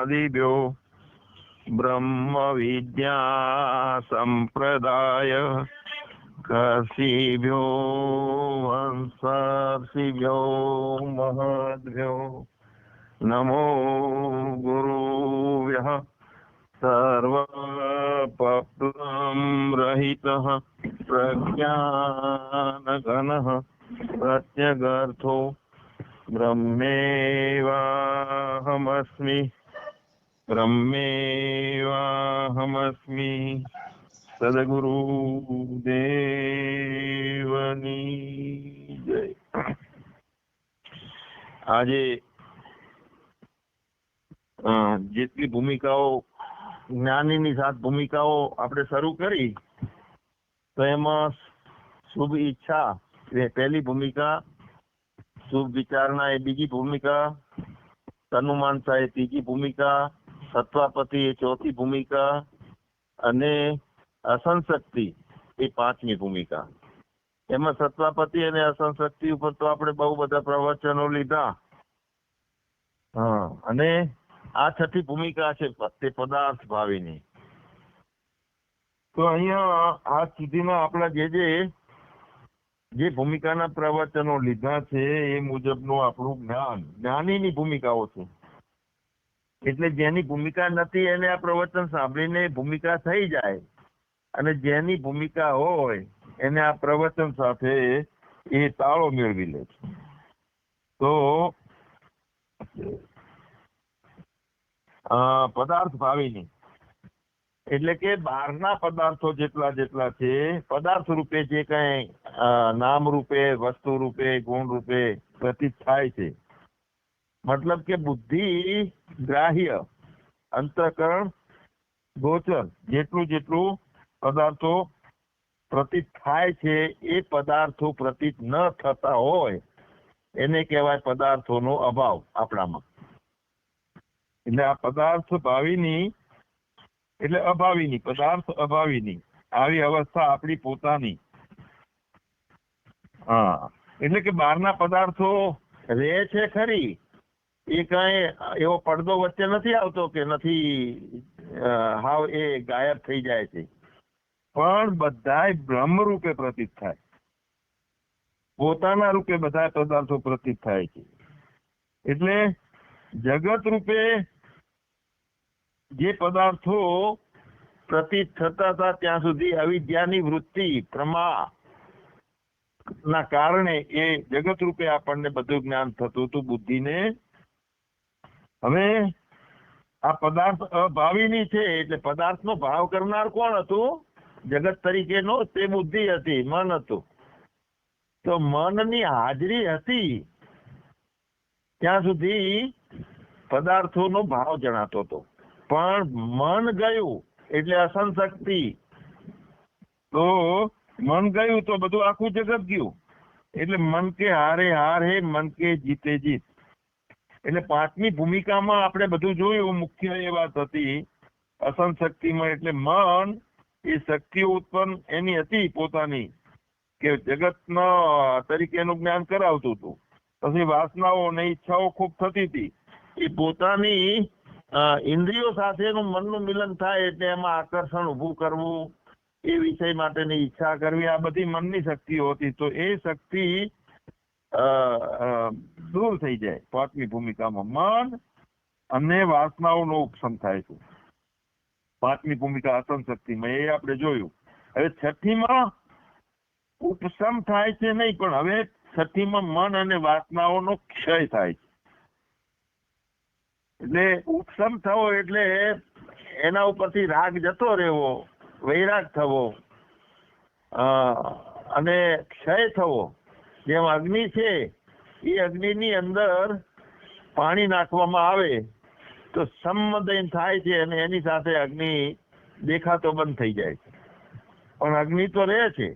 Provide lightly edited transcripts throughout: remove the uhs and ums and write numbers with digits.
આદિભ્યો બ્રહ્મ વિદ્યા સંપ્રદાય કર્ષિભ્યો વંશર્ષિભ્યો મહદ્ભ્યો નમો ગુરુભ્યઃ સર્વપપ્લમ રહિતઃ પ્રજ્ઞાનઘનઃ પ્રત્યગર્થો બ્રહ્મેવાહમસ્મિ સદગુરુદેવની જય. આજે જેટલી ભૂમિકાઓ જ્ઞાનીની 7 ભૂમિકાઓ આપણે શરૂ કરી, તો એમાં શુભ ઈચ્છા એ પહેલી ભૂમિકા, શુભ વિચારણા એ બીજી ભૂમિકા, તનુમાનસા એ ત્રીજી ભૂમિકા, સત્વાપતિ એ ચોથી ભૂમિકા અને અસંશક્તિ એ 5મી ભૂમિકા. એમાં સત્વાપતિ અને અસંશક્તિ ઉપર તો આપણે બહુ બધા પ્રવચનો લીધા. અને આ 6ઠી ભૂમિકા છે તે પદાર્થ ભાવીની. તો અહીંયા આ સુધીના આપણા જે ભૂમિકાના પ્રવચનો લીધા છે એ મુજબનું આપણું જ્ઞાન, જ્ઞાનીની ભૂમિકાઓ છે. એટલે જેની ભૂમિકા નથી એને આ પ્રવચન સાંભળીને ભૂમિકા થઈ જાય, અને જેની ભૂમિકા હોય એને આ પ્રવચન સાથે એ તાળો મેળવી લે છે. તો પદાર્થ ભાવીની એટલે કે બહારના પદાર્થો જેટલા છે, પદાર્થ રૂપે જે કઈ નામ રૂપે, વસ્તુ રૂપે, ગુણ રૂપે પ્રતીત થાય છે. મતલબ કે બુદ્ધિ ગ્રાહ્ય, અંતઃકરણ ગોચર જેટલું પદાર્થો પ્રતીત થાય છે, એ પદાર્થો પ્રતીત ન થતા હોય એને કહેવાય પદાર્થોનો અભાવ આપણામાં. એટલે આ પદાર્થ ભાવીની એટલે અભાવીની, પદાર્થ અભાવીની આવી અવસ્થા આપણી પોતાની. એટલે કે બહારના પદાર્થો રહે છે ખરી, એ કઈ એવો પડદો વચ્ચે નથી આવતો કે નથી હાવ એ ગાયબ થઈ જાય છે, પણ બધાય બ્રહ્મ રૂપે પ્રતીત થાય, પોતાના રૂપે બધા પદાર્થો પ્રતીત થાય છે. એટલે જગત રૂપે જે પદાર્થો પ્રતીત થતા હતા ત્યાં સુધી અવિદ્યાની વૃત્તિ, પ્રમા ના કારણે એ જગત રૂપે આપણને બધું જ્ઞાન થતું હતું બુદ્ધિને. હવે આ પદાર્થ અભાવીની છે, એટલે પદાર્થનો ભાવ કરનાર કોણ હતું? જગત તરીકેનો તે બુદ્ધિ હતી, મન હતું. તો મનની હાજરી હતી ત્યાં સુધી પદાર્થોનો ભાવ જણાતો હતો. પણ મન ગયું એટલે અસંશક્તિ. તો મન ગયું તો બધું આખું જગત ગયું. એટલે મન કે હારે હાર હે, મન કે જીતે જીત. એટલે 5મી ભૂમિકામાં આપણે બધું જોયું. મુખ્ય એ વાત હતી અસંશક્તિમાં. એટલે મન એ શક્તિઓ ઉત્પન્ન એની હતી પોતાની, કે જગતના તરીકેનું જ્ઞાન કરાવતું હતું. પછી વાસનાઓ અને ઈચ્છાઓ ખૂબ થતી હતી. એ પોતાની ઇન્દ્રિયો સાથેનું મનનું મિલન થાય એટલે એમાં આકર્ષણ ઊભું કરવું, એ વિષય માટેની ઈચ્છા કરવી, આ બધી મનની શક્તિઓ હતી. તો એ શક્તિ દૂર થઈ જાય 5મી ભૂમિકામાં. મન અને વાસનાઓનો ઉપશમ થાય છે 5મી ભૂમિકા અસંશક્તિમાં. એ આપણે જોયું. હવે 6ઠીમાં ઉપશમ થાય છે નહીં, પણ હવે 6ઠીમાં મન અને વાસનાઓનો ક્ષય થાય છે. એટલે ઉપશમ થવો એટલે એના ઉપરથી રાગ જતો રહેવો, વૈરાગ થવો, અને ક્ષય થવો. જેમ અગ્નિ છે, એ અગ્નિની અંદર પાણી નાખવામાં આવે તો સંમદન થાય છે, અને એની સાથે અગ્નિ દેખાતો બંધ થઈ જાય છે. પણ અગ્નિ તો રહે છે,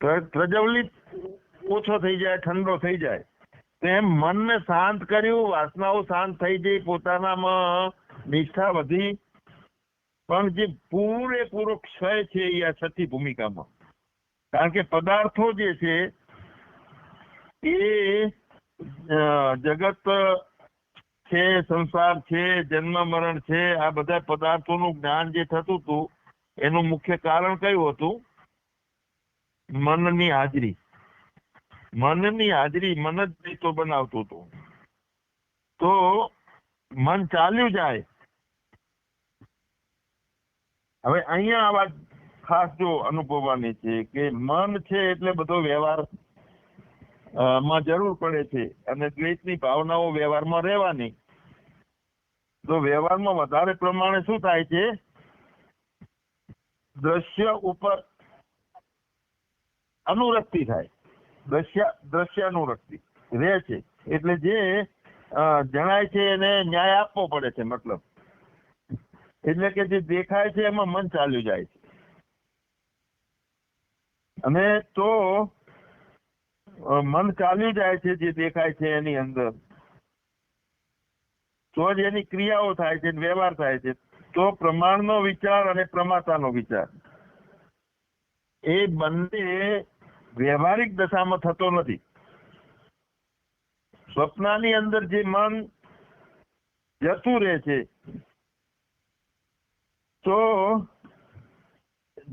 પ્રજ્વલિત ઓછો થઈ જાય, ઠંડો થઈ જાય. તો એમ મનને શાંત કર્યું, વાસનાઓ શાંત થઈ જઈ, પોતાનામાં નિષ્ઠા વધી. પણ જે પૂરેપૂરો ક્ષય છે એ આ 6ઠી ભૂમિકામાં. કારણ કે પદાર્થો જે છે એ જગત છે, સંસાર છે, જન્મ મરણ છે, આ બધા પદાર્થોનું જ્ઞાન જે થતું હતું એનું મુખ્ય કારણ કયું હતું? મનની હાજરી. મનની હાજરી, મન જ દ્વૈતો બનાવતું હતું. તો મન ચાલ્યું જાય. હવે અહીંયા આ વાત ખાસ જો અનુભવવાની છે કે મન છે એટલે બધો વ્યવહાર માં જરૂર પડે છે, અને દ્વૈતની ભાવનાઓ વ્યવહારમાં રહેવાની. તો વ્યવહારમાં વધારે પ્રમાણે શું થાય છે? દ્રશ્ય ઉપર અનુરક્તિ થાય. દ્રશ્ય અનુરક્તિ રહે છે, એટલે જે જણાય છે એને ન્યાય આપવો પડે છે. મતલબ એટલે કે જે દેખાય છે એમાં મન ચાલ્યું જાય છે. અને તો મન ચાલ્યું જાય છે જે દેખાય છે એની અંદર, તો જ એની ક્રિયાઓ થાય છે, વ્યવહાર થાય છે. તો પ્રમાણનો વિચાર અને પ્રમાતાનો વિચાર એ બંને વ્યવહારિક દશામાં થતો નથી. સ્વપ્નની અંદર જે મન જતું રહે છે, તો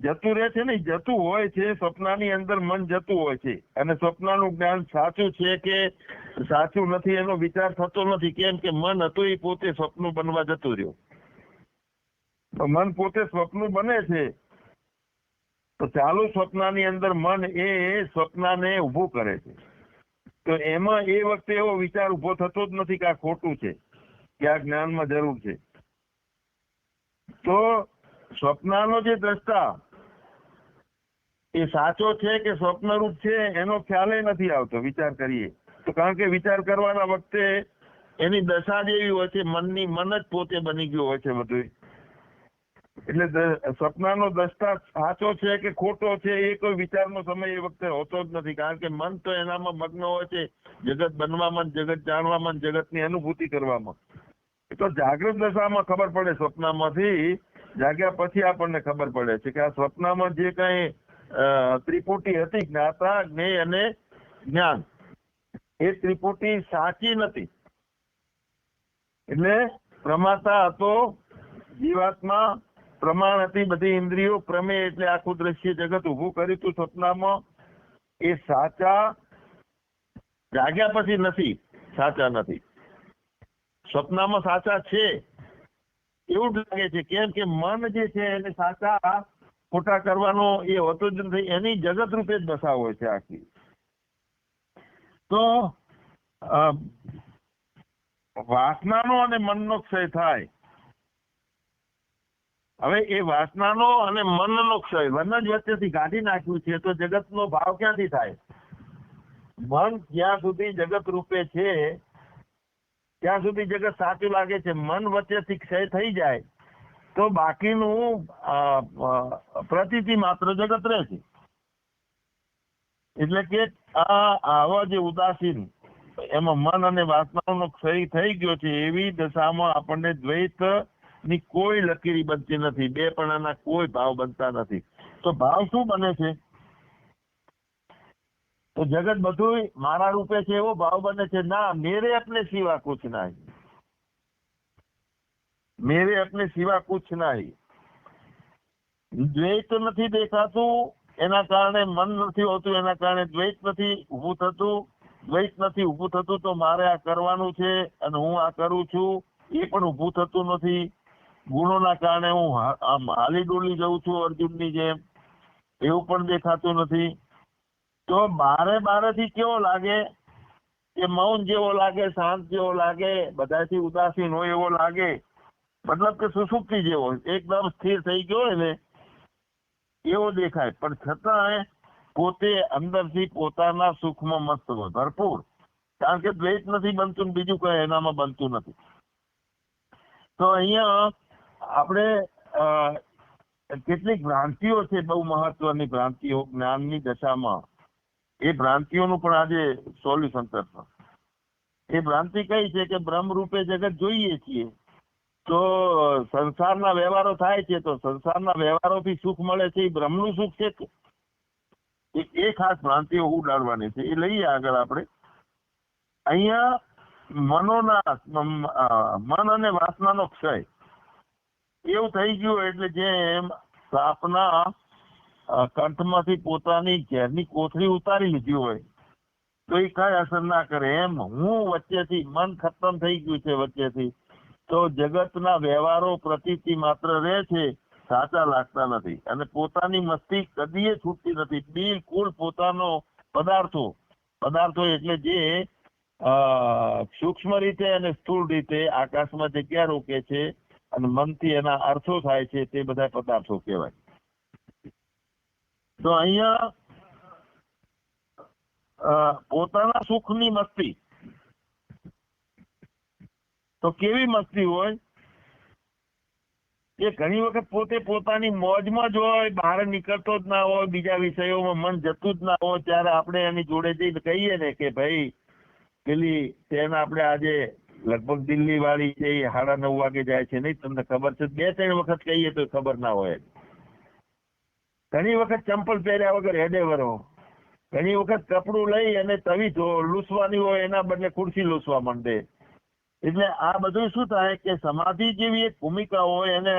જતું રહે છે ને, જતું હોય છે. સ્વપ્નની અંદર મન જતું હોય છે, અને સ્વપ્નનું જ્ઞાન સાચું છે કે સાચું નથી એનો વિચાર થતો નથી. કેમ કે મન હતું એ પોતે સ્વપ્ન બનવા જતું રહ્યું. તો મન પોતે સ્વપ્ન બને છે, તો ચાલુ સ્વપ્નની અંદર મન એ સ્વપ્નને ઊભું કરે છે. તો એમાં એ વખતે એવો વિચાર ઊભો થતો જ નથી કે આ ખોટું છે, કે આ જ્ઞાનમાં જરૂર છે. તો સ્વપ્નનો જે દ્રષ્ટા એ સાચો છે કે સ્વપ્નરૂપ છે એનો ખ્યાલ નથી આવતો. વિચાર કરીએ તો, કારણ કે વિચાર કરવાના વખતે એની દશા જ એવી હોય છે, મન જ પોતે બની ગયું હોય છે બધું. એટલે સ્વપ્નનો દ્રષ્ટા સાચો છે કે ખોટો છે એ કોઈ વિચારનો સમય એ વખતે હોતો જ નથી, કારણ કે મન તો એનામાં મગ્ન હોય છે, જગત બનવામાં, જગત જાણવામાં, જગતની અનુભૂતિ કરવામાં. તો જાગૃત દશામાં ખબર પડે. સ્વપ્નમાંથી જાગ્યા પછી આપણને ખબર પડે છે કે આ સ્વપ્નમાં જે કઈ ત્રિપુટી હતી, જ્ઞાતા, જ્ઞેય અને જ્ઞાન, એ ત્રિપુટી સાચી નથી. એટલે પ્રમાતા હતો જીવાત્મા, પ્રમાણ હતી બધી ઇન્દ્રિયો, પ્રમેય એટલે આખું દ્રશ્ય જગત ઉભું કર્યું હતું સ્વપ્નમાં. એ સાચા જાગ્યા પછી નથી, સાચા નથી. સ્વપ્નમાં સાચા છે એવું જ લાગે છે. કેમ કે મન જે છે એને સાચા ખોટા કરવાનો એ હોતો જ નથી. એની જગત રૂપે જ દશા હોય છે આખી. તો વાસનાનો અને મનનો ક્ષય થાય. હવે એ વાસનાનો અને મનનો ક્ષય બંને જ વચ્ચેથી કાઢી નાખ્યું છે, તો જગતનો ભાવ ક્યાંથી થાય? મન જ્યાં સુધી જગત રૂપે છે ત્યાં સુધી જગત સાચું લાગે છે. મન વચ્ચેથી ક્ષય થઈ જાય તો બાકીનું પ્રતીતિ માત્ર જગત રહે છે. એટલે કે આવા જે ઉદાસીન એમાં મન અને વાસનાનો ક્ષય થઈ ગયો છે, એવી દશામાં આપણને દ્વૈત ની કોઈ લકીરી બનતી નથી, બેપણાના કોઈ ભાવ બનતા નથી. તો ભાવ શું બને છે? તો જગત બધું મારા રૂપે છે એવો ભાવ બને છે. ના, મેરે અપને સિવા કુછ નહીં, મેરે અપને સિવા કુછ નહીં. દ્વૈત નથી દેખાતું એના કારણે મન નથી હોતું, એના કારણે દ્વૈત નથી ઊભું થતું. દ્વૈત નથી ઊભું થતું તો મારે આ કરવાનું છે અને હું આ કરું છું એ પણ ઊભું થતું નથી. ગુણોના કારણે હું આમ હાલી ડોલી જઉં છું અર્જુનની જેમ, એવું પણ દેખાતું નથી. તો બારેથી કેવો લાગે? કે મૌન જેવો લાગે, શાંત જેવો લાગે, બધાથી ઉદાસીન હોય એવો લાગે. મતલબ કે સુસુપ્તિ જેવો, એકદમ સ્થિર થઈ ગયો હોય ને એવો દેખાય. પણ છતાં પોતે અંદરથી પોતાના સુખમાં મસ્ત હોય, ભરપૂર. કારણ કે દ્વૈત નથી બનતું, બીજું કઈ એનામાં બનતું નથી. તો અહીંયા આપણે કેટલીક ભ્રાંતિઓ છે, બહુ મહત્વની ભ્રાંતિઓ જ્ઞાનની દશામાં. એ ભ્રાંતિઓનું પણ આજે સોલ્યુશન કરશે. એ ભ્રાંતિ કઈ છે કે બ્રહ્મ રૂપે જગત જોઈએ છીએ તો સંસારના વ્યવહારો થાય છે, તો સંસારના વ્યવહારોથી સુખ મળે છે, એ બ્રહ્મનું સુખ છે. એ ખાસ ભ્રાંતિઓ ઉડાડવાની છે. એ લઈએ આગળ આપણે. અહીંયા મન અને વાસનાનો ક્ષય એવું થઈ ગયું. એટલે જેમ સાપના કંઠમાંથી પોતાની ઝેરની કોથળી ઉતારી લીધી હોય તો એ કઈ અસર ના કરે, એમ હું વચ્ચેથી મન ખતમ થઈ ગયું છે વચ્ચેથી, તો જગતના વ્યવહારો પ્રતીતિ માત્ર રહે છે, સાચા લાગતા નથી. અને પોતાની મસ્તી કદીએ છૂટતી નથી, બિલકુલ પોતાનો પદાર્થો એટલે જે સૂક્ષ્મ રીતે અને સ્થૂળ રીતે આકાશમાં જગ્યા રોકે છે અને મનથી એના અર્થો થાય છે, તે બધા પદાર્થો કહેવાય. તો અહીંયા પોતાના સુખની મસ્તી, તો કેવી મસ્તી હોય એ ઘણી વખત પોતે પોતાની મોજમાં જ હોય, બહાર નીકળતો જ ના હોય, બીજા વિષયોમાં મન જતું જ ના હોય, ત્યારે આપણે એની જોડે જઈને કહીએ ને કે ભાઈ પેલી ટ્રેન આપણે આજે લગભગ દિલ્હી વાળી છે, 9:30 વાગે જાય છે, નહીં તમને ખબર છે? 2-3 વખત કહીએ તો ખબર ના હોય. ઘણી વખત ચંપલ પહેર્યા વગર હેડે વરો, ઘણી વખત કપડું લઈ અને તવી લૂસવાની હોય એના બદલે ખુરશી લૂસવા માંડે. એટલે આ બધું શું થાય કે સમાધિ જેવી એક ભૂમિકા હોય, એને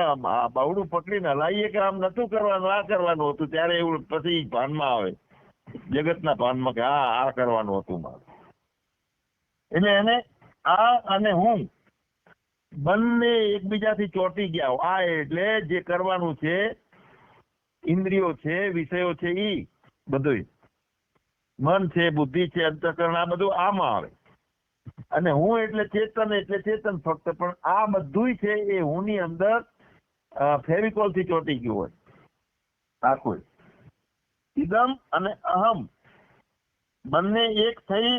બાવડું પકડીને હલાવીએ કે આમ નતું કરવાનું, આ કરવાનું હતું, ત્યારે એવું પછી ભાનમાં આવે, જગતના ભાનમાં કે હા આ કરવાનું હતું મારે. એટલે એને આ અને હું બંને એકબીજાથી ચોંટી ગયા. આ એટલે જે કરવાનું છે, ઇન્દ્રિયો છે, વિષયો છે, ઈ બધું મન છે, બુદ્ધિ છે, અંતઃકરણ, આ બધું આમાં આવે. અને હું એટલે ચેતન ફક્ત, પણ આ બધું છે એ હું ની અંદર ફેવિકોલ થી ચોંટી ગયું હોય આખું. ઇદમ અને અહમ બંને એક થઈ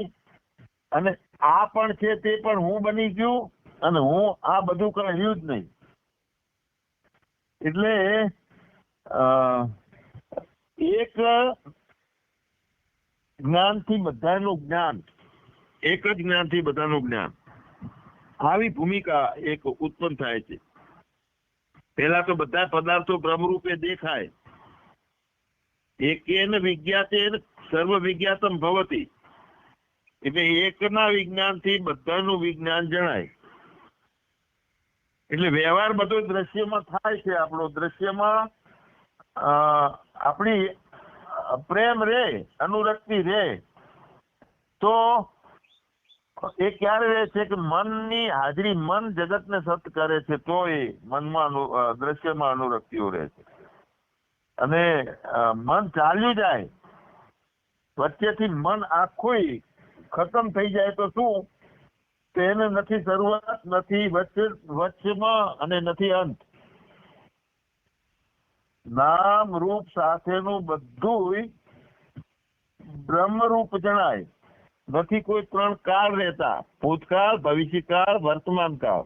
અને આ પણ છે તે પણ હું બની ગયું, અને હું આ બધું કઈ રહ્યું જ નહીં. એટલે એક જ્ઞાનથી બધાનું જ્ઞાન, એક જ જ્ઞાનથી બધાનું જ્ઞાન, આવી ભૂમિકા એક ઉત્પન્ન થાય છે. પેલા તો બધા પદાર્થો બ્રહ્મરૂપે દેખાય. એકેન વિજ્ઞાતેન સર્વ વિજ્ઞાતમ ભવતી, એટલે એકના વિજ્ઞાનથી બધાનું વિજ્ઞાન જણાય. એટલે વ્યવહાર બધો દ્રશ્યમાં થાય છે. આપણો દ્રશ્યમાં આપણી પ્રેમ રે, અનુરક્તિ રે, તો એ ક્યારે રહે છે કે મનની હાજરી, મન જગતને સત કરે છે તો એ મનમાં દ્રશ્યમાં અનુરક્તિઓ રહે છે. અને મન ચાલ્યું જાય, વચ્ચેથી મન આખું ખતમ થઈ જાય તો શું, તેને નથી શરૂઆત, નથી વચ્ચેમાં અને નથી અંત. નામ રૂપ સાથેનું બધું બ્રહ્મરૂપ જણાય. નથી કોઈ 3 કાળ રહેતા, ભૂતકાળ, ભવિષ્યકાળ, વર્તમાન કાળ,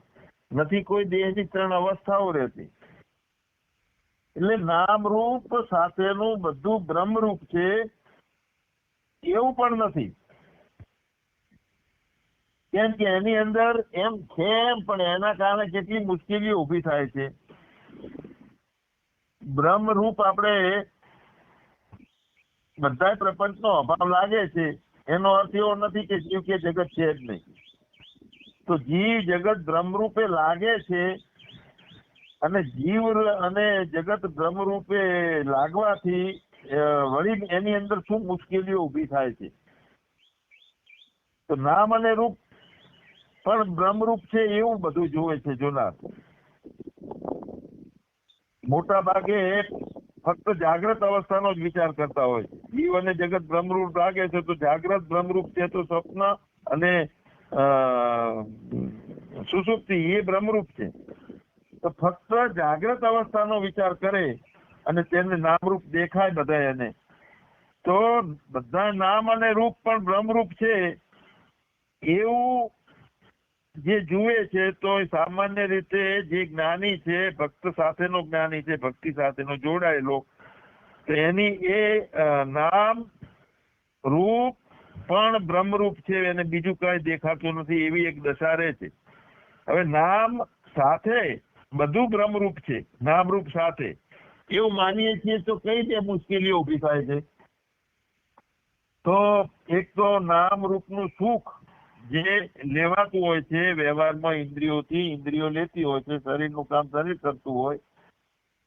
નથી કોઈ દેહની 3 અવસ્થાઓ રહેતી. એટલે નામ રૂપ સાથેનું બધું બ્રહ્મરૂપ છે એવું પણ નથી. કેમ કે એની અંદર એમ છે, પણ એના કારણે કેટલી મુશ્કેલીઓ ઊભી થાય છે. બ્રહ્મરૂપ આપણે બધા પ્રપંચનો અભાવ લાગે છે, એનો અર્થ એવો નથી કે જીવ કે જગત છે જ નહીં. તો જીવ જગત બ્રહ્મરૂપે લાગે છે, અને જીવ અને જગત બ્રહ્મરૂપે લાગવાથી વળી એની અંદર શું મુશ્કેલીઓ ઊભી થાય છે. તો નામ અને રૂપ પણ બ્રહ્મરૂપ છે એવું બધું જોવે છે જોનાર. મોટા ભાગે ફક્ત જાગ્રત અવસ્થાનો જ વિચાર કરતા હોય છે. જીવ અને જગત બ્રહ્મરૂપ લાગે છે તો જાગ્રત બ્રહ્મરૂપ છે, તો સ્વપ્ન અને સુષુપ્તિ એ બ્રહ્મરૂપ છે. તો ફક્ત જાગ્રત અવસ્થાનો વિચાર કરે અને તેને નામરૂપ દેખાય બધા એને, તો બધા નામ અને રૂપ પણ બ્રહ્મરૂપ છે એવું જે જુએ છે. તો સામાન્ય રીતે જે જ્ઞાની છે, ભક્ત સાથેનો જ્ઞાની છે, ભક્તિ સાથેનો જોડાયેલો, તો એની એ નામ રૂપ પણ બ્રહ્મરૂપ છે, એને બીજું કઈ દેખાતું નથી, એવી એક દશા રહે છે. હવે નામ સાથે બધું બ્રહ્મરૂપ છે, નામરૂપ સાથે એવું માનીએ છીએ તો કઈ રીતે મુશ્કેલીઓ ઉભી થાય છે. તો એક તો નામ રૂપનું સુખ જે લેવાતું હોય છે વ્યવહારમાં ઇન્દ્રિયોથી, ઇન્દ્રિયો લેતી હોય છે, શરીરનું કામ શરીર કરતું હોય,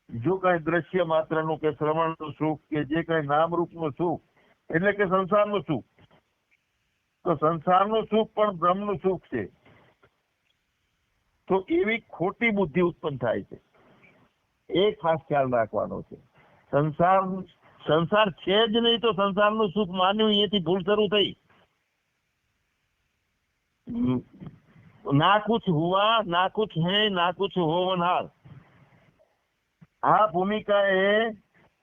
જો કઈ દ્રશ્ય માત્રનું કે શ્રવણનું સુખ કે જે કઈ નામરૂપનું સુખ એટલે કે સંસારનું સુખ, તો સંસારનું સુખ પણ બ્રહ્મનું સુખ છે. તો એવી ખોટી બુદ્ધિ ઉત્પન્ન થાય છે. એ ખાસ ખ્યાલ રાખવાનો છે. સંસાર છે જ નહીં તો સંસારનું સુખ માન્યું, અહીંયાથી ભૂલ શરૂ થઈ. ના કુછ હુઆ, ના કુછ હૈ, ના કુછ હોવનહાર. આ ભૂમિકા એ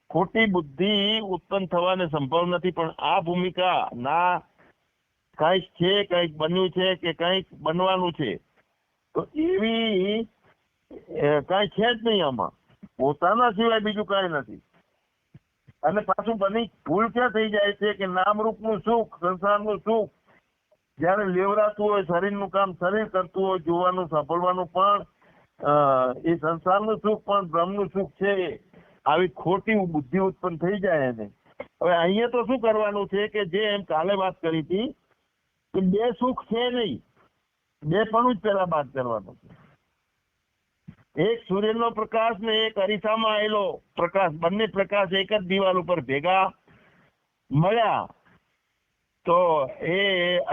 ખોટી બુદ્ધિ ઉત્પન્ન થવાને સંભવ નથી. પણ આ ભૂમિકા ના કઈક છે, કઈક બન્યું છે કે કઈક બનવાનું છે, તો એવી કઈ છે જ નહીં આમાં. પોતાના સિવાય બીજું કઈ નથી. અને પાછું બની ભૂલ ક્યાં થઈ જાય છે કે નામરૂપનું સુખ, સંસારનું સુખ જયારે લેવરાતું હોય, શરીરનું કામ શરીર કરતું હોય, જોવાનું સાંભળવાનું પણ એ સંસારનું સુખ પણ બ્રહ્મનું સુખ છે. આવી ખોટી બુદ્ધિ ઉત્પન્ન થઈ જાય એને. હવે અહીંયા તો શું કરવાનું છે કે જે એમ કાલે વાત કરી હતી કે બે સુખ છે નહીં, બે પણ જ પેલા બાદ કરવાનું છે. એક સૂર્યનો પ્રકાશ ને એક અરીસામાં આવેલો પ્રકાશ, બંને પ્રકાશ એક જ દિવાલ ઉપર ભેગા મળ્યા તો એ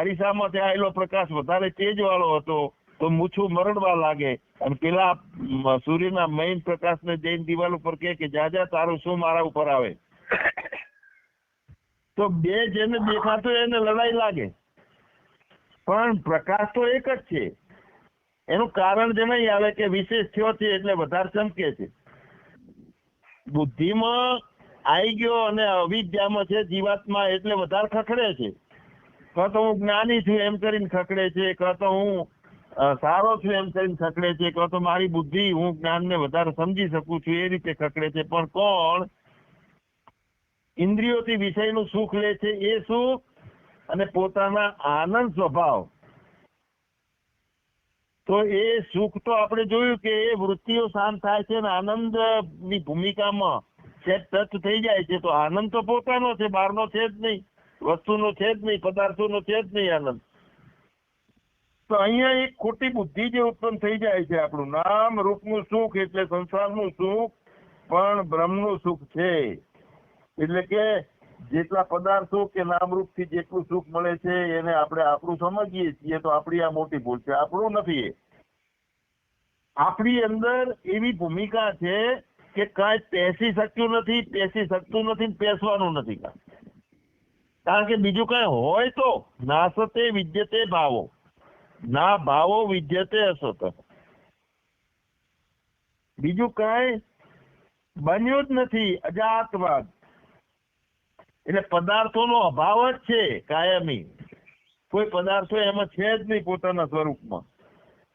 અરીસામાંથી આવેલો પ્રકાશ વધારે તેજ વાળો હતો તો મૂછું મરડવા લાગે, અને પેલા સૂર્યના મેઇન પ્રકાશને જઈને દિવાલ ઉપર કે જાજા તારું શું મારા ઉપર આવે, તો બે જેને દેખાતો એને લડાઈ લાગે. પણ પ્રકાશ તો એક જ છે. એનું કારણ જણાઈ આવે કે વિશેષ થયો છે એટલે વધારે ચમકે છે. બુદ્ધિમાં આવી ગયો અને અવિદ્યામાં છે જીવાત્મા એટલે વધારે ખખડે છે. કાં તો હું જ્ઞાની છું એમ કરીને ખખડે છે, કાં તો હું સારો છું એમ કરીને ખખડે છે, કાં તો મારી બુદ્ધિ, હું જ્ઞાનને વધારે સમજી શકું છું એ રીતે ખખડે છે. પણ કોણ ઇન્દ્રિયોથી વિષયનું સુખ લે છે એ સુખ અને પોતાના આનંદ સ્વભાવ, તો એ સુખ તો આપણે જોયું કે એ વૃત્તિઓ શાંત થાય છે અને આનંદ ની ભૂમિકામાં ટચ થઈ જાય છે. તો આનંદ તો પોતાનો છે, બહારનો છે જ નહીં, વસ્તુનો છે જ નહીં, પદાર્થોનો છે જ નહીં આનંદ. તો અહીંયા એક ખોટી બુદ્ધિ જે ઉત્પન્ન થઈ જાય છે. આપણું નામ રૂપનું સુખ એટલે સંસારનું સુખ પણ બ્રહ્મનું સુખ છે. એટલે કે જેટલા પદાર્થો કે નામરૂપથી જેટલું સુખ મળે છે એને આપણે આપણું સમજીએ છીએ, તો આપણી આ મોટી ભૂલ છે. આપણું નથી. આપણી અંદર એવી ભૂમિકા છે કે કાંઈ પેસી શક્યું નથી, પેસી શકતું નથી, પેસવાનું નથી. કારણ કે બીજું કઈ હોય તો નાસતે વિદ્યતે ભાવો, ના ભાવો વિદ્યતે અસત. બીજું કઈ બન્યું જ નથી. અજાતવાદ એટલે પદાર્થોનો અભાવ જ છે કાયમી. કોઈ પદાર્થો એમાં છે જ નહીં પોતાના સ્વરૂપમાં.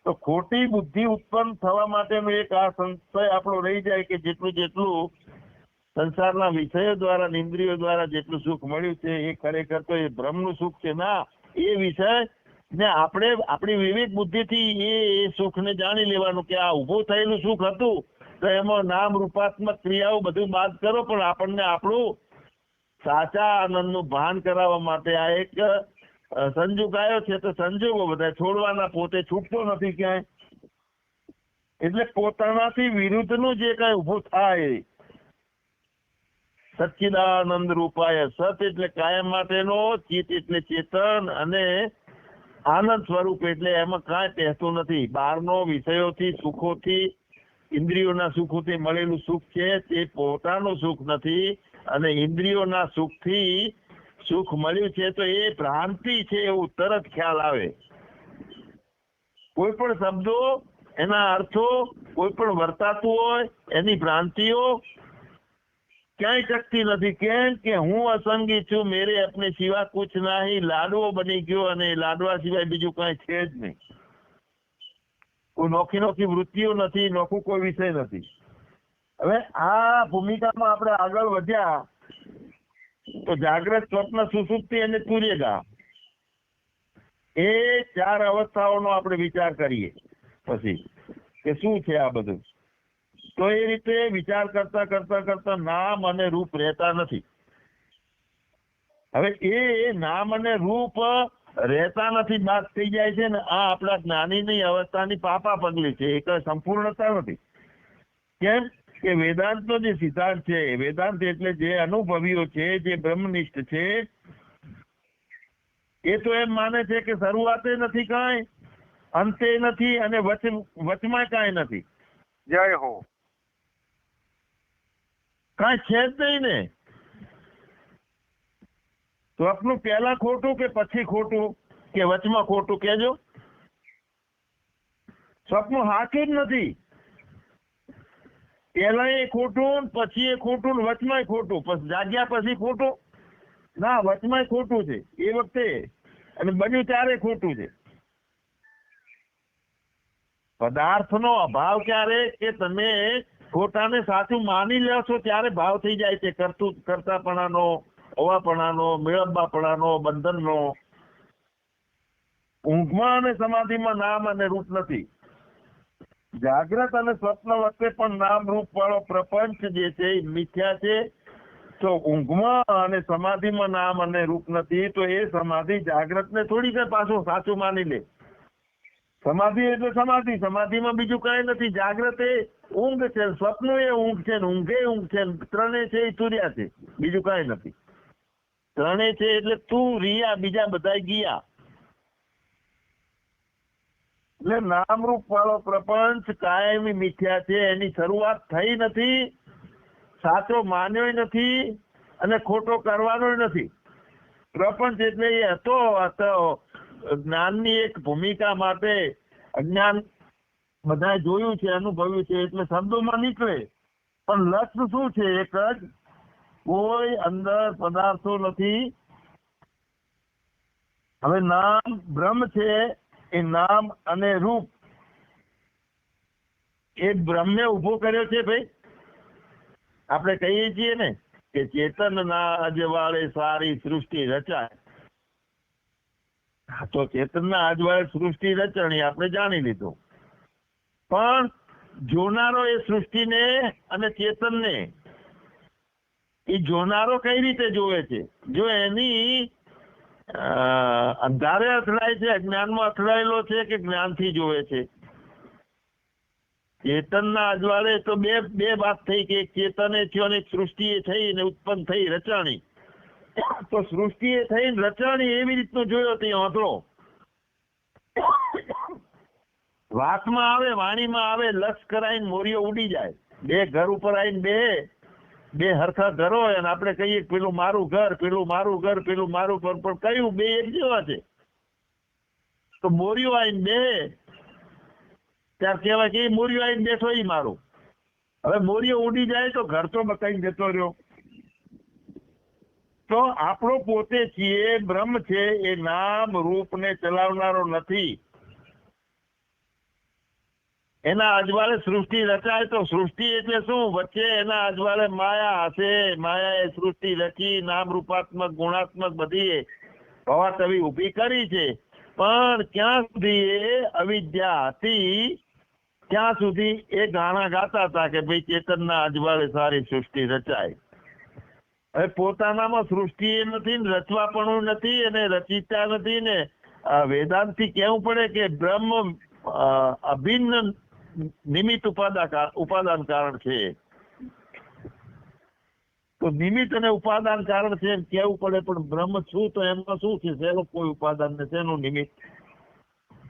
તો ખોટી બુદ્ધિ ઉત્પન્ન થવા માટેનો એક આ સંશય આપણો રહી જાય કે જેટલું સંસારના વિષયો દ્વારા, ઇન્દ્રિયો દ્વારા જેટલું સુખ મળ્યું છે એ ખરેખર તો એ બ્રહ્મનું સુખ છે. ના, એ વિષય ને આપણે આપણી વિવેક બુદ્ધિથી એ સુખને જાણી લેવાનું કે આ ઊભું થયેલું સુખ હતું, તો એમાં નામ રૂપાત્મક ક્રિયાઓ બધું બાદ કરો, પણ આપણને આપણું સાચા આનંદનું ભાન કરાવવા માટે આ એક સંજોગ આવ્યો છે. તો સંજોગો બધા છોડવાના, પોતે છૂટતો નથી ક્યાંય. એટલે પોતાનાથી વિરુદ્ધનું જે કઈ ઉભું થાય, સચ્ચિદાનંદ રૂપાય, સત એટલે કાયમ માટેનો, ચિત એટલે ચેતન, અને આનંદ સ્વરૂપ એટલે એમાં કાંઈ પહેતું નથી. બહારનો વિષયોથી, સુખોથી, ઇન્દ્રિયોના સુખોથી મળેલું સુખ છે તે પોતાનું સુખ નથી. અને ઇન્દ્રિયોના સુખથી સુખ મળ્યું છે તો એ ભ્રાંતિ છે એવું તરત ખ્યાલ આવે. કોઈ પણ શબ્દો, એના અર્થો, કોઈ પણ વર્તાતું હોય એની ભ્રાંતિઓ ક્યાંય ટકતી નથી. કેમ કે હું અસંગી છું, મેરે અપને સિવા કુછ નહીં. લાડવો બની ગયો અને લાડવા સિવાય બીજું કઈ છે જ નહીં. કોઈ નોખી નોખી વૃત્તિઓ નથી, નોખું કોઈ વિષય નથી. હવે આ ભૂમિકામાં આપણે આગળ વધ્યા તો જાગ્રત, સ્વપ્ન, સુષુપ્તિ અને તુર્યગા એ 4 અવસ્થાઓનો આપણે વિચાર કરીએ પછી કે શું છે આ બધું. તો એ રીતે વિચાર કરતા કરતા કરતા નામ અને રૂપ રહેતા નથી. હવે એ નામ અને રૂપ રહેતા નથી, બાદ થઈ જાય છે ને આ આપણા જ્ઞાનીની અવસ્થાની પાપા પગલી છે, એ કઈ સંપૂર્ણતા નથી. કેમ કે વેદાંતનો જે સિદ્ધાંત છે, વેદાંત એટલે જે અનુભવીઓ છે, જે બ્રહ્મનિષ્ઠ છે, એ તો એમ માને છે કે શરૂઆતે નથી કાંઈ, અંતે નથી, અને વચમાં કાંઈ નથી. જય હો. કાંઈ છે જ નહીં ને. સ્વપ્ન પહેલા ખોટું કે પછી ખોટું કે વચમાં ખોટું કેજો? સ્વપ્ન સાચું જ નથી. પહેલા એ ખોટું, પછી એ ખોટું, વચમાં ખોટું, પછી જાગ્યા પછી ખોટું ના, વચમાં ખોટું છે એ વખતે, અને બન્યું ત્યારે ખોટું છે. પદાર્થનો અભાવ ક્યારે કે તમે ખોટાને સાચું માની લો છો ત્યારે ભાવ થઈ જાય છે, કરતાપણાનો, અવાપણાનો, મેળવવાપણાનો, બંધનનો. ઊંઘમાં અને સમાધિમાં નામ અને રૂપ નથી. જાગ્રત અને સ્વપ્ન વચ્ચે પણ નામ રૂપ વાળો પ્રપંચ જે છે એ મિથ્યા છે. તો ઊંઘમાં અને સમાધિમાં નામ અને રૂપ નથી, તો એ સમાધિ જાગ્રતને થોડી કઈ પાછું સાચું માની લે. સમાધિ એટલે સમાધિ, સમાધિમાં બીજું કઈ નથી. જાગ્રત એ ઊંઘ છે, સ્વપ્ન એ ઊંઘ છે, ઊંઘે ઊંઘ છે, ત્રણેય છે એ તુર્યા છે, બીજું કઈ નથી. ત્રણેય છે એટલે તું રિયા, બીજા બધા ગયા. એટલે નામરૂપ વાળો પ્રપંચ કાયમી મિથ્યા છે, એની શરૂઆત થઈ નથી, સાચો માન્યો નથી, અને ખોટો કરવાનો નથી. પ્રપંચ એટલે એ હતો જ્ઞાનની એક ભૂમિકા માટે. અજ્ઞાન બધા જોયું છે, અનુભવ્યું છે, એટલે શબ્દોમાં નીકળે, પણ લક્ષ્ય શું છે? એક જ, કોઈ અંદર પદાર્થો નથી. હવે નામ બ્રહ્મ છે, એ નામ અને રૂપ એ બ્રહ્મે ઉભો કર્યો છે. ભાઈ આપણે કહીએ છીએ ને કે ચેતન ના અજવાળે સારી સૃષ્ટિ રચાય, તો ચેતન ના અજવાળે સૃષ્ટિ રચણી આપણે જાણી લીધું, પણ જોનારો એ સૃષ્ટિને અને ચેતનને, એ જોનારો કઈ રીતે જોવે છે? જો એની અંધારે અથડાય છે, અજ્ઞાનમાં અથડાયેલો છે, કે જ્ઞાનથી જોવે છે? ચેતનના અજવાળે તો બે વાત થઈ કે એક ચેતને થયો અને એક સૃષ્ટિએ થઈ ને ઉત્પન્ન થઈ રચાણી. તો સૃષ્ટિએ થઈ રચાણી એવી રીતનો જોયો તે આંધળો. વાતમાં આવે, વાણીમાં આવે, લક્ષ કરાઈને મોરીઓ ઉડી જાય. બે ઘર ઉપર આવીને બે હરખા ઘરો હોય, અને આપણે કહીએ પેલું મારું ઘર, પેલું મારું ઘર, પેલું મારું ઘર, પણ કયું બે એક જેવા છે? તો મોરીઓ આવીને બે ત્યારે કહેવાય કે એ મોરીઓ આવીને બેઠો એ મારું. હવે મોરીઓ ઉડી જાય તો ઘર તો બતાવીને જતો રહ્યો. તો આપણો પોતે છીએ બ્રહ્મ છે, એ નામ રૂપને ચલાવનારો નથી. એના અજવાળે સૃષ્ટિ રચાય, તો સૃષ્ટિ એટલે શું? વચ્ચે એના અજવાળે માયા હશે, માયાએ સૃષ્ટિ રચી, નામ રૂપાત્મક ગુણાત્મક બધી ભવાટવી ઉભી કરી છે. પણ ક્યાં સુધી એ અવિદ્યા હતી ત્યાં સુધી એ ગાણા ગાતા હતા કે ભાઈ ચેતનના અજવાળે સારી સૃષ્ટિ રચાય. હવે પોતાનામાં સૃષ્ટિ એ નથી, રચવા પણ નથી, અને રચિતા નથી ને. વેદાંત થી કહેવું પડે કે બ્રહ્મ અભિન્ન નિમિત્ત ઉપાદાન કારણ છે. તો નિમિત્ત અને ઉપાદાન કારણ છે એમ કહેવું પડે, પણ બ્રહ્મ શું? તો એમાં શું છે? શેનો કોઈ ઉપાદાન નથી, શેનું નિમિત્ત?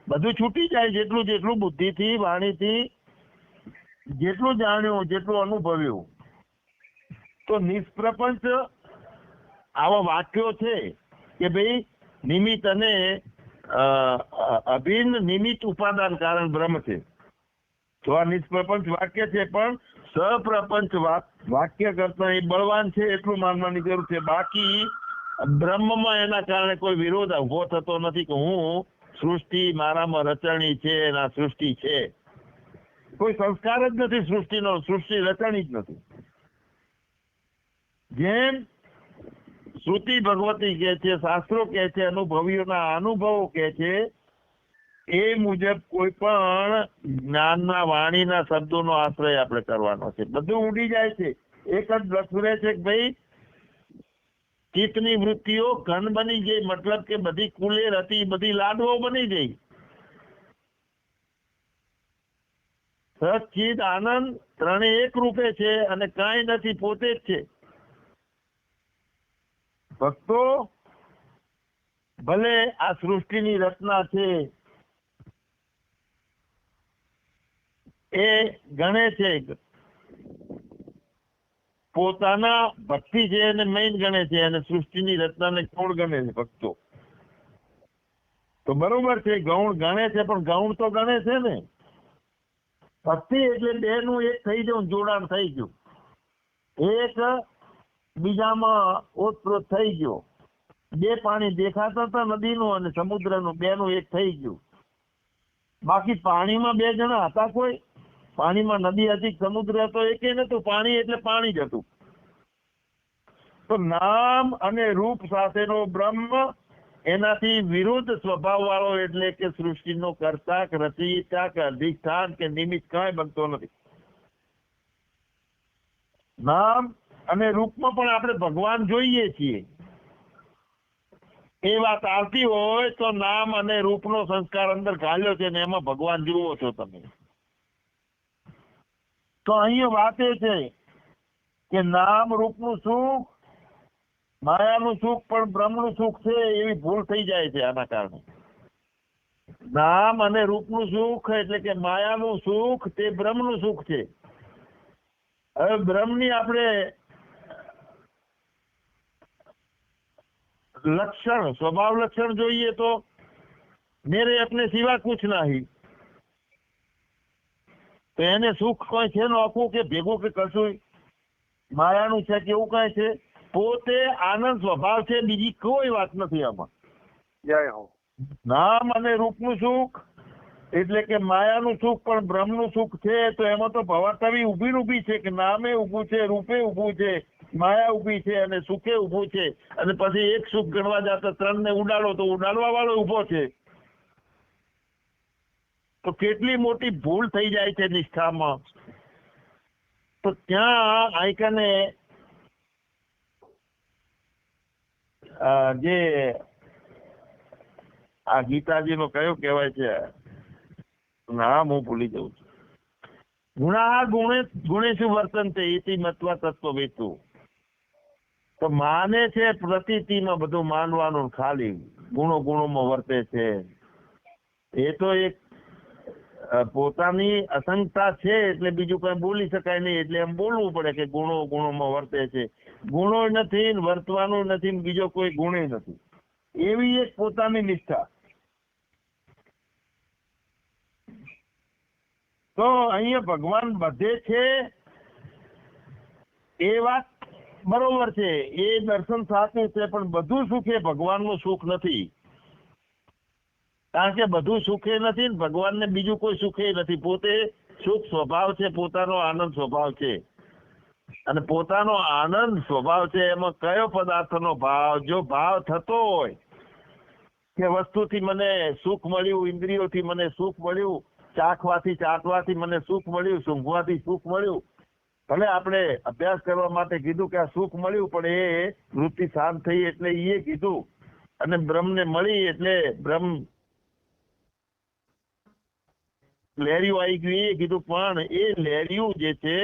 બધું છૂટી જાય. જેટલું બુદ્ધિથી, વાણીથી જેટલું જાણ્યું, જેટલું અનુભવ્યું. તો નિષ્પ્રપંચ આવા વાક્યો છે કે ભાઈ નિમિત્ત અને અભિન્ન નિમિત્ત ઉપાદાન કારણ બ્રહ્મ છે. તો આ નિષ્પ્રપંચ વાક્ય છે, પણ સપ્રપંચ વાક્ય કરતા એ બળવાન છે એટલું માનવાની જરૂર છે. બાકી બ્રહ્મમાં એના કારણે કોઈ વિરોધ ઉભો થતો નથી કે હું સૃષ્ટિ મારામાં રચણી છે, એના સૃષ્ટિ છે. કોઈ સંસ્કાર જ નથી સૃષ્ટિનો, સૃષ્ટિ રચણી જ નથી. જેમ શ્રુતિ ભગવતી કહે છે, શાસ્ત્રો કહે છે, અનુભવીઓના અનુભવો કહે છે, એ મુજબ કોઈ પણ જ્ઞાનના વાણીના શબ્દોનો આશ્રય આપણે કરવાનો છે. બધું ઉડી જાય છે. એક જ લક્ષ રહે છે કે ભાઈ ચિત્તની વૃત્તિઓ ઘન બની ગઈ, મતલબ કે બધી કુલેર હતી બધી લાડવો બની ગઈ. સચ્ચિદ આનંદ ત્રણે એક રૂપે છે અને કાંઈ નથી, પોતે જ છે. ભક્તો ભલે આ સૃષ્ટિની રચના છે એ ગણે છે, પોતાના ભક્તિ છે એને મેઇન ગણે છે, અને સૃષ્ટિની રચનાને ગૌણ ગણે છે. ભક્તો તો બરોબર છે, ગૌણ ગણે છે, પણ ગૌણ તો ગણે છે ને. ભક્તિ એટલે બે નું એક થઈ ગયું, જોડાણ થઈ ગયું, એક બીજામાં ઓતપ્રોત થઈ ગયો. બે પાણી દેખાતા હતા, નદીનું અને સમુદ્રનું, બે નું એક થઈ ગયું. બાકી પાણીમાં બે જણા હતા કોઈ? પાણીમાં નદી હતી, સમુદ્ર હતો, એકે નતું. પાણી એટલે પાણી જ હતું. તો નામ અને રૂપ સાથેનો બ્રહ્મ એનાથી વિરુદ્ધ સ્વભાવ વાળો, એટલે કે સૃષ્ટિનો કર્તા કે રચયિતા કે અધિષ્ઠાન કે નિમિત્ત કાંઈ બનતો નથી. નામ અને રૂપમાં પણ આપણે ભગવાન જોઈએ છીએ. એ વાત આવતી હોય તો નામ અને રૂપનો સંસ્કાર અંદર ઘાલ્યો છે ને એમાં ભગવાન જુઓ છો તમે. તો અહીંયા વાત એ છે કે નામ રૂપનું સુખ, માયાનું સુખ પણ બ્રહ્મનું સુખ છે, એવી ભૂલ થઈ જાય છે આના કારણે. નામ અને રૂપનું સુખ એટલે કે માયાનું સુખ તે બ્રહ્મનું સુખ છે. હવે બ્રહ્મની આપણે લક્ષણ, સ્વભાવ લક્ષણ જોઈએ તો મેરે અપને સિવા કુછ નહીં. તો એને સુખ કોઈ છે આખું કે ભેગું કે કશું માયાનું છે કે એવું કઈ છે? પોતે આનંદ સ્વભાવ છે, બીજી કોઈ વાત નથી આમાં. જય હો. નામ અને રૂપનું સુખ એટલે કે માયાનું સુખ પણ બ્રહ્મનું સુખ છે. તો એમાં તો ભવાટવી ઊભી છે કે નામે ઊભું છે, રૂપે ઊભું છે, માયા ઊભી છે અને સુખે ઊભું છે. અને પછી એક સુખ ગણવા જતા ત્રણ ને ઉડાડો તો ઉડાડવા વાળો ઊભો છે. તો કેટલી મોટી ભૂલ થઈ જાય છે નિષ્ઠામાં. તો ત્યાં આઈકને જે આ ગીતાજીનો કયો કહેવાય છે, નામ હું ભૂલી જઉં છું. ગુણા ગુણેશુ વર્તન્તે ઇતિ મત્વા તત્વવેતુ. તો માને છે પ્રતીતિમાં બધું માનવાનું, ખાલી ગુણોમાં વર્તે છે. એ તો એક પોતાની અસંગતા છે એટલે બીજું કઈ બોલી શકાય નહીં, એટલે એમ બોલવું પડે કે ગુણોમાં વર્તે છે. ગુણો નથી, વર્તવાનું નથી, બીજો કોઈ ગુણે નથી, એવી એક પોતાની નિષ્ઠા. તો અહીંયા ભગવાન બધે છે એ વાત બરોબર છે, એ દર્શન સાચું છે, પણ બધું સુખ એ ભગવાનનું સુખ નથી. કારણ કે બધું સુખે નથી, ભગવાનને બીજું કોઈ સુખે નથી. પોતે સુખ સ્વભાવ છે, પોતાનો આનંદ સ્વભાવ છે. અને પોતાનો આનંદ સ્વભાવ છે એમાં કયો પદાર્થનો ભાવ? જો ભાવ થતો હોય કે વસ્તુથી મને સુખ મળ્યું, ઇન્દ્રિયોથી મને સુખ મળ્યું, ચાટવાથી મને સુખ મળ્યું, સૂંઘવાથી સુખ મળ્યું, ભલે આપણે અભ્યાસ કરવા માટે કીધું કે આ સુખ મળ્યું, પણ એ વૃત્તિ શાંત થઈ એટલે એ કીધું. અને બ્રહ્મને મળી એટલે બ્રહ્મ લહેરિયું આવી ગયું એ કીધું. પણ એ લહેરિયું જે છે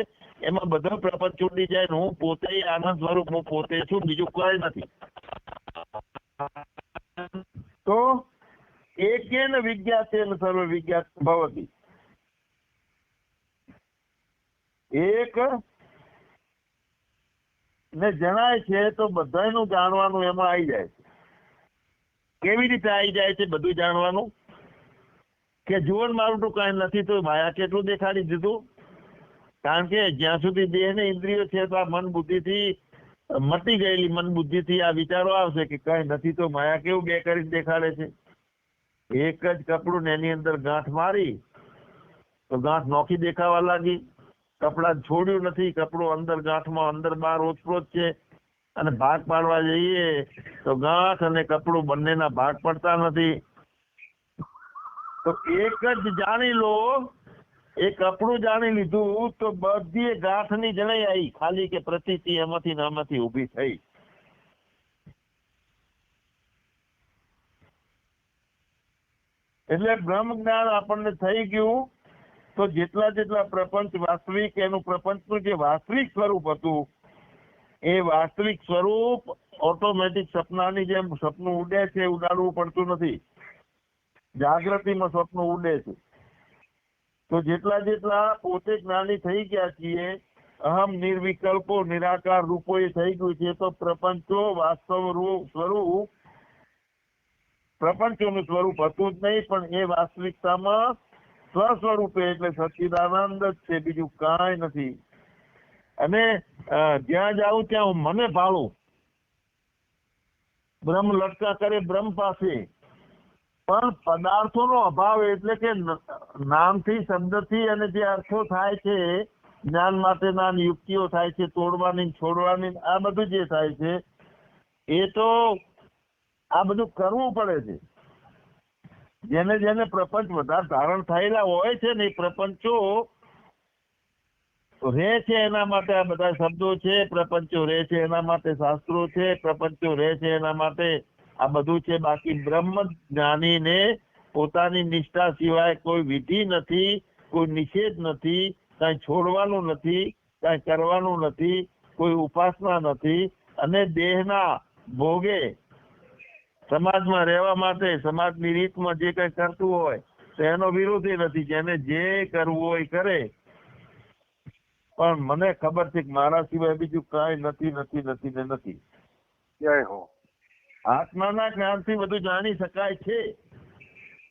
એમાં બધો પ્રપંચ છૂટી જાય. હું પોતે આનંદ સ્વરૂપ, હું પોતે છું, બીજું કઈ નથી. તો એકેન વિજ્ઞાતેન સર્વ વિજ્ઞાત ભવતિ. એક ને જણાય છે તો બધાનું જાણવાનું એમાં આવી જાય છે. કેવી રીતે આવી જાય છે બધું જાણવાનું? કે જુઓ મારું તો કઈ નથી, તો માયા કેટલું દેખાડી દીધું. કારણ કે જ્યાં સુધી દેહ ને ઇન્દ્રિયો છે તો આ મન બુદ્ધિ થી મટી ગયેલી મન બુદ્ધિ થી આ વિચારો આવશે કે કઈ નથી, તો માયા કેવું બે કરી દેખાડે છે. એક જ કપડું ને એની અંદર ગાંઠ મારી તો ગાંઠ નોખી દેખાવા લાગી. કપડા છોડ્યું નથી, કપડું અંદર ગાંઠમાં અંદર બહાર ઓતપ્રોત છે. અને ભાગ પાડવા જઈએ તો ગાંઠ અને કપડું બંનેના ભાગ પડતા નથી. તો એક જ જાણી લો, એ કપડું જાણી લીધું તો બધી ગાંઠની જણાઈ આવી, ખાલી કે પ્રતીતિ એમાંથી ને આમાંથી ઊભી થઈ. એટલે બ્રહ્મ જ્ઞાન આપણને થઈ ગયું તો જેટલા પ્રપંચ વાસ્તવિક, એનું પ્રપંચનું જે વાસ્તવિક સ્વરૂપ હતું એ વાસ્તવિક સ્વરૂપ ઓટોમેટિક સપનાની જેમ સપનું ઉડે છે, ઉડાડવું પડતું નથી. જાગૃતિમાં સપનું ઉડે છે. તો જેટલા પોતે જ્ઞાની થઈ ગયા છીએ, અહમ નિર્વિકલ્પો નિરાકાર રૂપો એ થઈ ગયું છે, તો પ્રપંચો વાસ્તવ સ્વરૂપ પ્રપંચોનું સ્વરૂપ હતું જ નહીં, પણ એ વાસ્તવિકતામાં સ્વસ્વરૂપે એટલે સચ્ચિદાનંદ જ છે, બીજું કાંઈ નથી. અને જ્યાં જાઉં ત્યાં મને ભાળું, બ્રહ્મ લટકા કરે બ્રહ્મ પાસે, પણ પદાર્થોનો અભાવ એટલે કે નામથી, શબ્દથી અને જે અર્થો થાય છે, જ્ઞાન માટેના યુક્તિઓ થાય છે, તોડવાની છોડવાની, આ બધું જે થાય છે એ તો આ બધું કરવું પડે છે. જેને જેને પ્રપંચ વધારે ધારણ થયેલા હોય છે ને, એ પ્રપંચો રહે છે એના માટે આ બધા શબ્દો છે, પ્રપંચો રહે છે એના માટે શાસ્ત્રો છે, પ્રપંચો રહે છે એના માટે આ બધું છે. બાકી બ્રહ્મ જ્ઞાનીને પોતાની નિષ્ઠા સિવાય કોઈ વિધિ નથી, કોઈ નિષેધ નથી, કાંઈ છોડવાનું નથી, કાંઈ કરવાનું નથી, કોઈ ઉપાસના નથી. અને દેહના ભોગે સમાજમાં રહેવા માટે, સમાજની રીતમાં જે કંઈ કરતું હોય તો એનો વિરોધી નથી. જેને જે કરવું હોય કરે, પણ મને ખબર છે કે મારા સિવાય બીજું કાંઈ નથી નથી નથી ને નથી. જય હો. આત્માના જ્ઞાનથી બધું જાણી શકાય છે.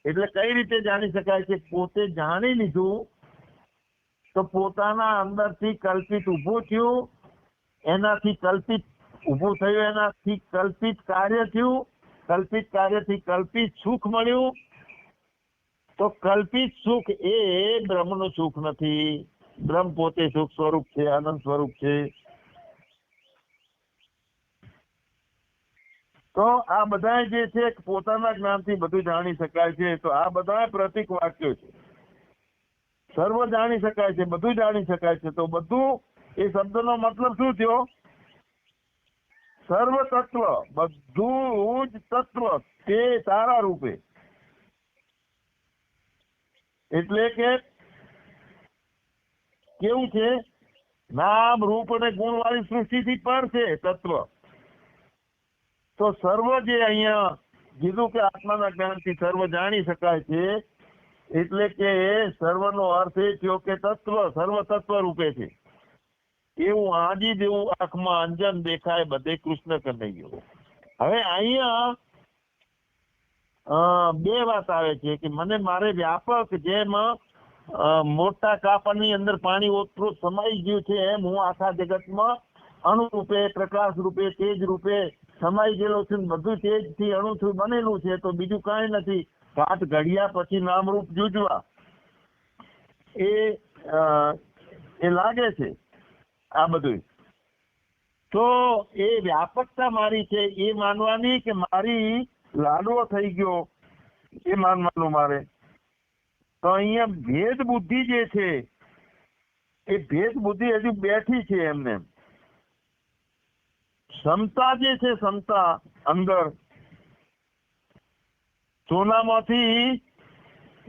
એટલે કઈ રીતે જાણી શકાય છે? પોતે જાણી લીધું તો પોતાના અંદરથી કલ્પિત ઊભું થયું, એનાથી કલ્પિત ઊભું થયું, એનાથી કલ્પિત કાર્ય થયું, કલ્પિત કાર્યથી કલ્પિત સુખ મળ્યું. તો કલ્પિત સુખ એ બ્રહ્મનું સુખ નથી. બ્રહ્મ પોતે સુખ સ્વરૂપ છે, આનંદ સ્વરૂપ છે. તો આ બધા જે છે પોતાના જ્ઞાનથી બધું જાણી શકાય છે. તો આ બધા પ્રતીક વાક્યો છે. સર્વ જાણી શકાય છે, બધું જાણી શકાય છે. તો બધું એ શબ્દનો મતલબ શું થયો? સર્વ તત્વ, બધું જ તત્વ તે તારા રૂપે. એટલે કે કેવું છે? નામ રૂપ અને ગુણ વાળી સૃષ્ટિથી પર છે તત્વ. તો સર્વ જે અહીંયા કીધું કે આત્માના જ્ઞાનથી સર્વ જાણી શકાય છે, એટલે કે સર્વનો અર્થ એ થયો કે તત્વ, સર્વ તત્વ રૂપે છે. એવું આજી જેવું આંખમાં અંજન દેખાય બધે કૃષ્ણ કનૈયો. હવે અહીંયા બે વાત આવે છે કે મને મારે વ્યાપક, જેમ મોટા કાપડની અંદર પાણી ઓતપ્રોત સમાઈ ગયું છે, એમ હું આખા જગતમાં અણુ રૂપે, પ્રકાશ રૂપે, તેજ રૂપે સમાઈ ગયેલો છું. બધું તેજ થી અણુથી બનેલું છે. તો બીજું કાંઈ નથી. કાટ ઘડિયા પછી નામરૂપ જુજવા એ લાગે છે આ બધું. તો એ વ્યાપકતા મારી છે એ માનવાની, કે મારી લાડવો થઈ ગયો એ માનવાનું મારે. તો અહીંયા ભેદ બુદ્ધિ જે છે એ ભેદ બુદ્ધિ હજુ બેઠી છે એમને. ક્ષમતા જે છે, ક્ષમતા અંદર સોનામાંથી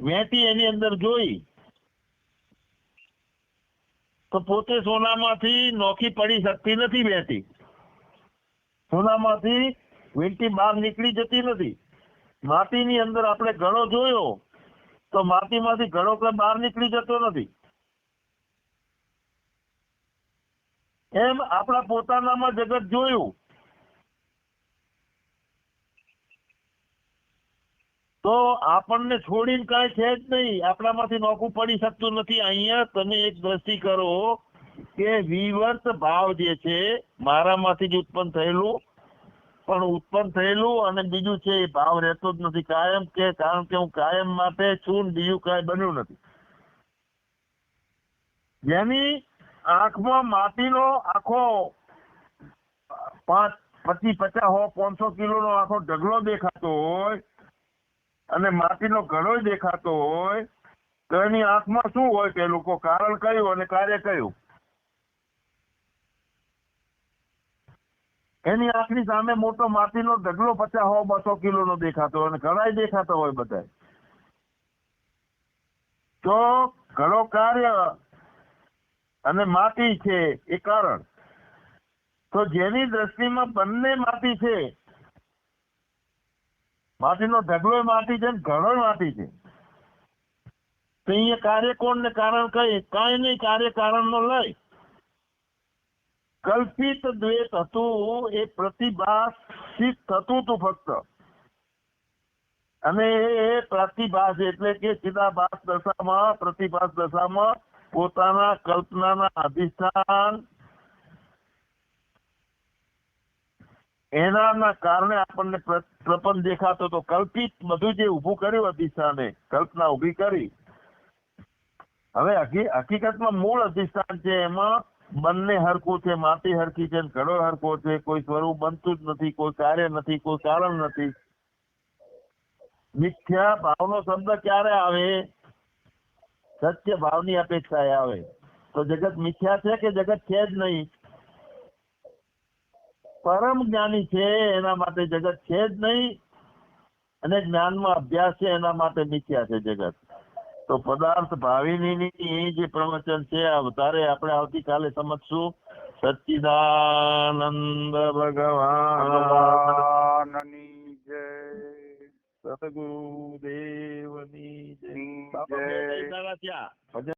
વેટી એની અંદર જોઈ તો પોતે સોનામાંથી નોખી પડી શકતી નથી. વેટી સોનામાંથી વેટી બહાર નીકળી જતી નથી. માટીની અંદર આપણે ઘડો જોયો તો માટીમાંથી ઘડો કે બહાર નીકળી જતો નથી. એમ આપણા પોતાનામાં જગત જોયું તો આપણને છોડીને કાંઈ છે જ નહીં. આપણામાંથી નોખું પડી શકતું નથી. અહીંયા તમે એક દ્રષ્ટિ કરો કે વિવર્ત ભાવ જે છે મારામાંથી જ ઉત્પન્ન થયેલું, પણ ઉત્પન્ન થયેલું અને બીજું છે એ ભાવ રહેતો જ નથી કાયમ. કે કારણ કે હું કાયમ માટે છું, બીજું કાંઈ બન્યું નથી. જેની આંખમાં માટીનો આખો 5, 25, 50, 500 કિલોનો આખો ઢગલો દેખાતો હોય અને માટીનો ઘડો દેખાતો હોય, તો એની આંખમાં શું હોય કે લોકો કારણ કયું અને કાર્ય કયું? એની આંખની સામે મોટો માટીનો ઢગલો 50, 100, 200 કિલોનો દેખાતો હોય અને ઘડાય દેખાતો હોય બધા. તો ઘડો કાર્ય અને માટી છે એ કારણ. તો જેની દ્રષ્ટિમાં બંને માટી છે, માટીનો ઢગલો માટી છે ને ઘડો માટી છે, તો અહીંયા કાર્ય કોણ ને કારણ કઈ? કાંઈ નહીં, કાર્ય કારણ નો લય. કલ્પિત દ્વૈત હતું એ પ્રતિભાસિત થતું હતું ફક્ત, અને એ પ્રતિભાસ એટલે કે ચિદાભાસ દશામાં, પ્રતિભાસ દશામાં પોતાના કલ્પનાના અધિષ્ઠાન એના કારણે આપણને પ્રપંચ દેખાતો તો કલ્પિત બધું જે ઊભું કર્યું અધિષ્ઠાને, કલ્પના ઊભી કરી. હવે હકીકતમાં મૂળ અધિષ્ઠાન છે, એમાં બંને હરખું છે, માટી હરખી છે, ઘડો હરખો છે, કોઈ સ્વરૂપ બનતું જ નથી, કોઈ કાર્ય નથી, કોઈ કારણ નથી. મિથ્યા ભાવનો શબ્દ ક્યારે આવે? સત્ય ભાવની અપેક્ષાએ આવે. તો જગત મિથ્યા છે કે જગત છે જ નહીં? પરમ જ્ઞાની છે એના માટે જગત છે જ નહીં, અને જ્ઞાનમાં અભ્યાસ છે એના માટે મિથ્યા છે જગત. તો પદાર્થ ભાવિની જે પ્રવચન છે આ વધારે આપણે આવતીકાલે સમજશું. સચ્ચિદાનંદ ભગવાનની જય, સદગુરુદેવની જય.